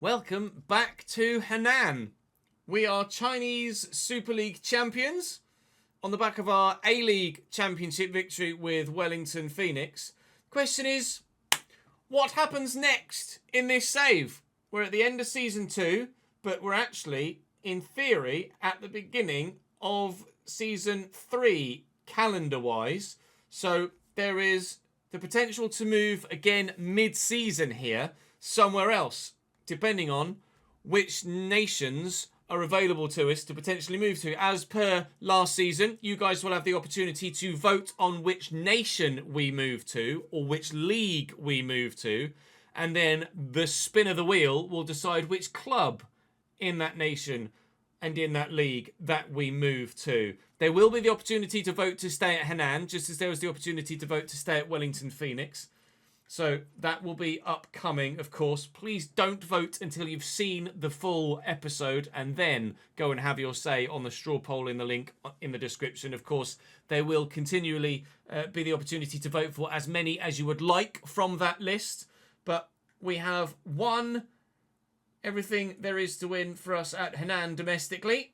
Welcome back to Henan. We are Chinese Super League champions on the back of our A-League championship victory with Wellington Phoenix. Question is, what happens next in this save? We're at the end of Season 2, but we're actually, in theory, at the beginning of Season 3, calendar-wise. So there is the potential to move again mid-season here, somewhere else, depending on which nations are available to us to potentially move to. As per last season, you guys will have the opportunity to vote on which nation we move to or which league we move to, and then the spin of the wheel will decide which club in that nation and in that league that we move to. There will be the opportunity to vote to stay at Henan, just as there was the opportunity to vote to stay at Wellington Phoenix. So that will be upcoming, of course. Please don't vote until you've seen the full episode and then go and have your say on the straw poll in the link in the description. Of course, there will continually be the opportunity to vote for as many as you would like from that list. But we have won everything there is to win for us at Henan domestically.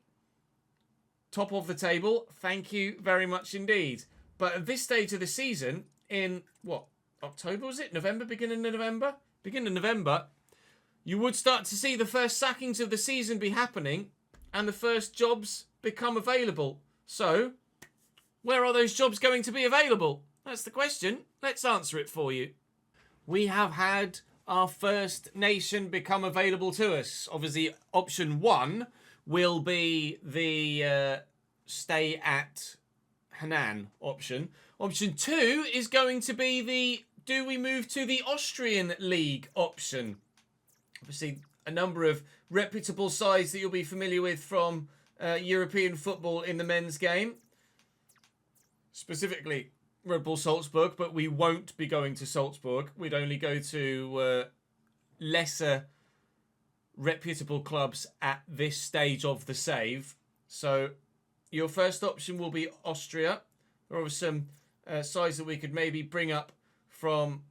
Top of the table. Thank you very much indeed. But at this stage of the season, in what? October, was it? November? Beginning of November? Beginning of November. You would start to see the first sackings of the season be happening and the first jobs become available. So, where are those jobs going to be available? That's the question. Let's answer it for you. We have had our first nation become available to us. Obviously, option 1 will be the stay at Henan option. Option 2 is going to be the do we move to the Austrian League option. Obviously, a number of reputable sides that you'll be familiar with from European football in the men's game. Specifically, Red Bull Salzburg, but we won't be going to Salzburg. We'd only go to lesser reputable clubs at this stage of the save. So your first option will be Austria. There are some sides that we could maybe bring up from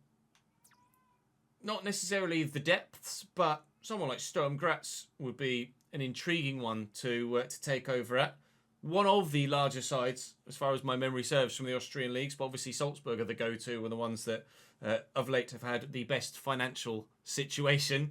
not necessarily the depths, but someone like Sturm Graz would be an intriguing one to take over at. One of the larger sides, as far as my memory serves, from the Austrian leagues, but obviously Salzburg are the go-to and the ones that of late have had the best financial situation.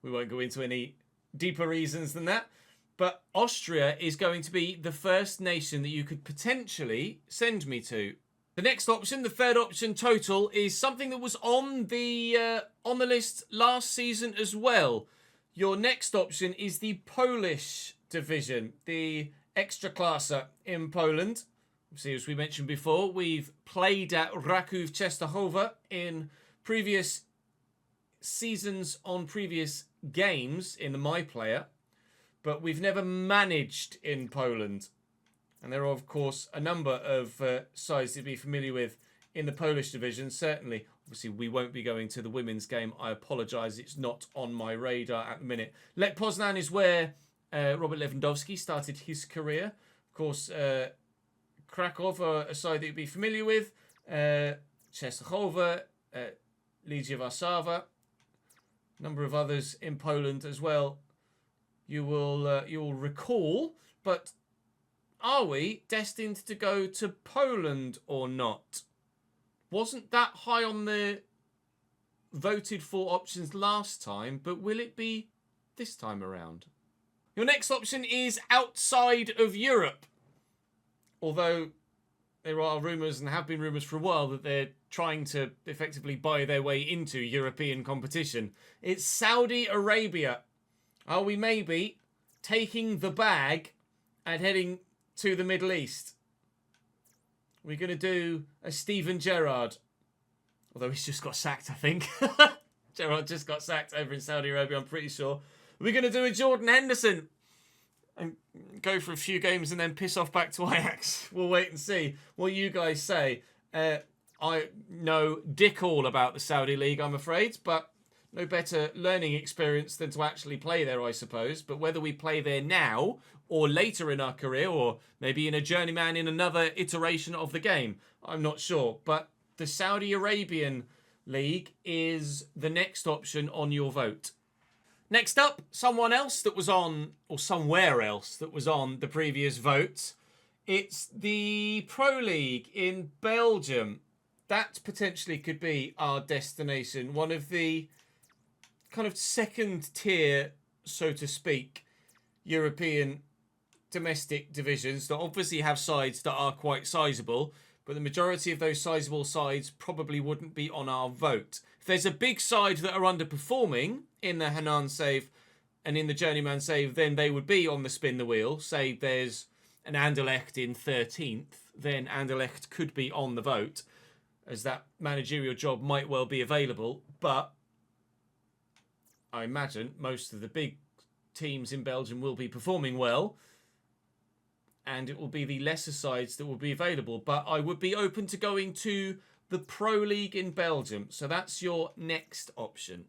We won't go into any deeper reasons than that. But Austria is going to be the first nation that you could potentially send me to. The next option, the third option total, is something that was on the list last season as well. Your next option is the Polish division, the Ekstraklasa in Poland. See, as we mentioned before, we've played at Raków Częstochowa in previous seasons on previous games in the My Player. But we've never managed in Poland. And there are, of course, a number of sides to be familiar with in the Polish division, certainly. Obviously, we won't be going to the women's game. I apologise, it's not on my radar at the minute. Lech Poznan is where Robert Lewandowski started his career. Of course, Krakow are a side that you'll be familiar with. Częstochowa, Legia Warszawa, a number of others in Poland as well. You will recall, but are we destined to go to Poland or not? Wasn't that high on the voted for options last time, but will it be this time around? Your next option is outside of Europe. Although there are rumours, and have been rumours for a while, that they're trying to effectively buy their way into European competition. It's Saudi Arabia. Are we maybe taking the bag and heading to the Middle East? We're going to do a Steven Gerrard. Although he's just got sacked, I think. Gerrard just got sacked over in Saudi Arabia, I'm pretty sure. We're going to do a Jordan Henderson and go for a few games and then piss off back to Ajax. We'll wait and see what you guys say. I know dick all about the Saudi League, I'm afraid, but no better learning experience than to actually play there, I suppose. But whether we play there now or later in our career, or maybe in a Journeyman in another iteration of the game, I'm not sure. But the Saudi Arabian League is the next option on your vote. Next up, someone else that was on, or somewhere else that was on the previous vote. It's the Pro League in Belgium. That potentially could be our destination. One of the kind of second tier, so to speak, European domestic divisions that obviously have sides that are quite sizable, but the majority of those sizable sides probably wouldn't be on our vote. If there's a big side that are underperforming in the Henan save and in the Journeyman save, then they would be on the spin the wheel. Say there's an Anderlecht in 13th, then Anderlecht could be on the vote, as that managerial job might well be available. But I imagine most of the big teams in Belgium will be performing well, and it will be the lesser sides that will be available. But I would be open to going to the Pro League in Belgium. So that's your next option.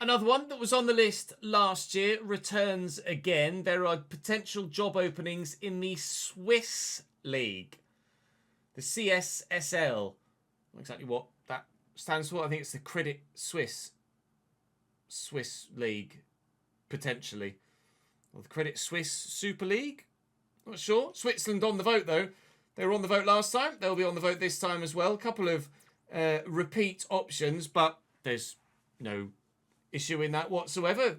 Another one that was on the list last year returns again. There are potential job openings in the Swiss League. The CSSL. Not exactly what that stands for. I think it's the Credit Suisse League, potentially. Or the Credit Suisse Super League? Not sure. Switzerland on the vote, though. They were on the vote last time. They'll be on the vote this time as well. A couple of repeat options, but there's no issue in that whatsoever.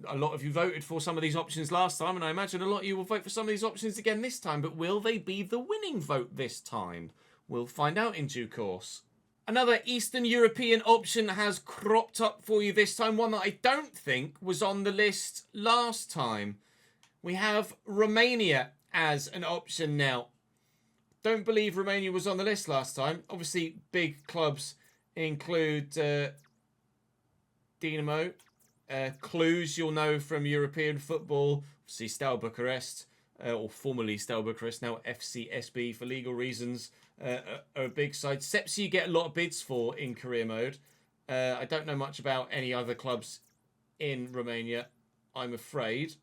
A lot of you voted for some of these options last time, and I imagine a lot of you will vote for some of these options again this time. But will they be the winning vote this time? We'll find out in due course. Another Eastern European option has cropped up for you this time. One that I don't think was on the list last time. We have Romania as an option now. Don't believe Romania was on the list last time. Obviously, big clubs include Dinamo, Cluj, you'll know from European football. Obviously, Steaua Bucharest, or formerly Steaua Bucharest, now FCSB for legal reasons, are a big side. Sepsi you get a lot of bids for in career mode. I don't know much about any other clubs in Romania, I'm afraid.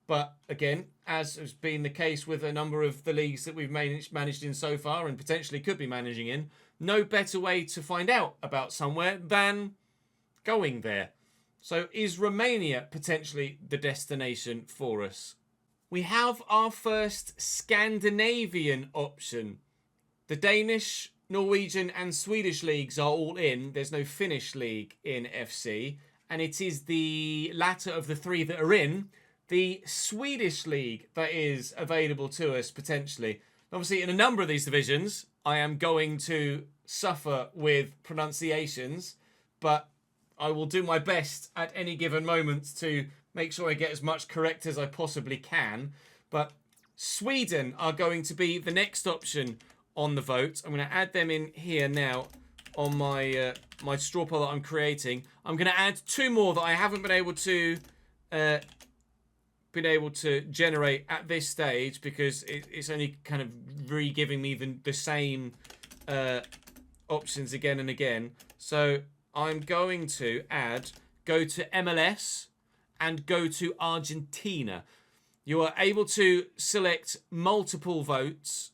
But again, as has been the case with a number of the leagues that we've managed in so far and potentially could be managing in, no better way to find out about somewhere than going there. So is Romania potentially the destination for us? We have our first Scandinavian option. The Danish, Norwegian and Swedish leagues are all in. There's no Finnish league in FC. And it is the latter of the three that are in, the Swedish league, that is available to us potentially. Obviously, in a number of these divisions, I am going to suffer with pronunciations, but I will do my best at any given moment to make sure I get as much correct as I possibly can. But Sweden are going to be the next option on the vote. I'm going to add them in here now on my my straw poll that I'm creating. I'm going to add two more that I haven't been able to generate at this stage because it's only kind of re-giving me the same options again and again. So I'm going to go to MLS and go to Argentina. You are able to select multiple votes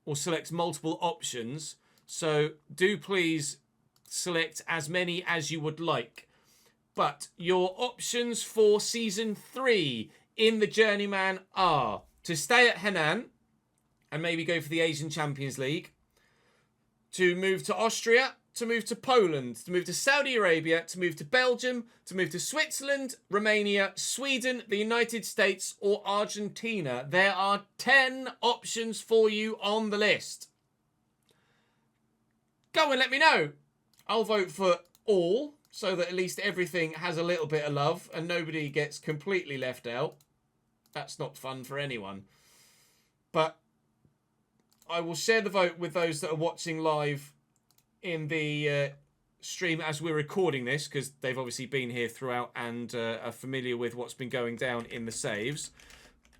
or select multiple options. So do please select as many as you would like. But your options for Season 3 in the Journeyman are to stay at Henan and maybe go for the Asian Champions League, to move to Austria, to move to Poland, to move to Saudi Arabia, to move to Belgium, to move to Switzerland, Romania, Sweden, the United States, or Argentina. There are 10 options for you on the list. Go and let me know. I'll vote for all so that at least everything has a little bit of love and nobody gets completely left out. That's not fun for anyone. But I will share the vote with those that are watching live in the stream as we're recording this, because they've obviously been here throughout and are familiar with what's been going down in the saves.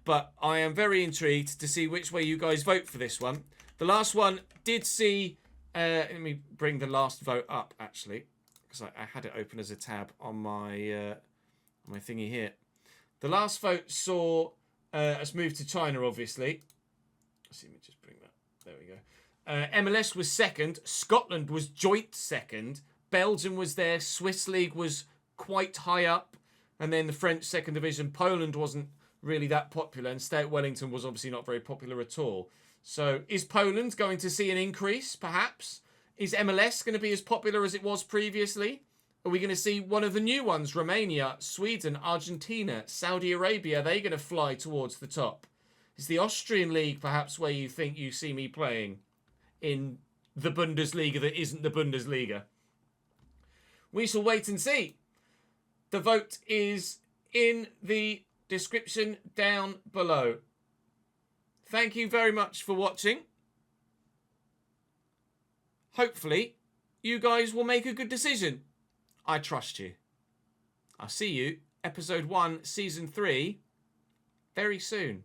But I am very intrigued to see which way you guys vote for this one. The last one did see... let me bring the last vote up, actually, because I had it open as a tab on my thingy here. The last vote saw us move to China, obviously. Let me just bring that. There we go. MLS was second. Scotland was joint second. Belgium was there. Swiss League was quite high up. And then the French second division. Poland wasn't really that popular. And Stay at Wellington was obviously not very popular at all. So is Poland going to see an increase, perhaps? Is MLS going to be as popular as it was previously? Are we going to see one of the new ones? Romania, Sweden, Argentina, Saudi Arabia. Are they going to fly towards the top? Is the Austrian league perhaps where you think you see me playing in the Bundesliga that isn't the Bundesliga? We shall wait and see. The vote is in the description down below. Thank you very much for watching. Hopefully, you guys will make a good decision. I trust you. I'll see you, episode 1, season 3, very soon.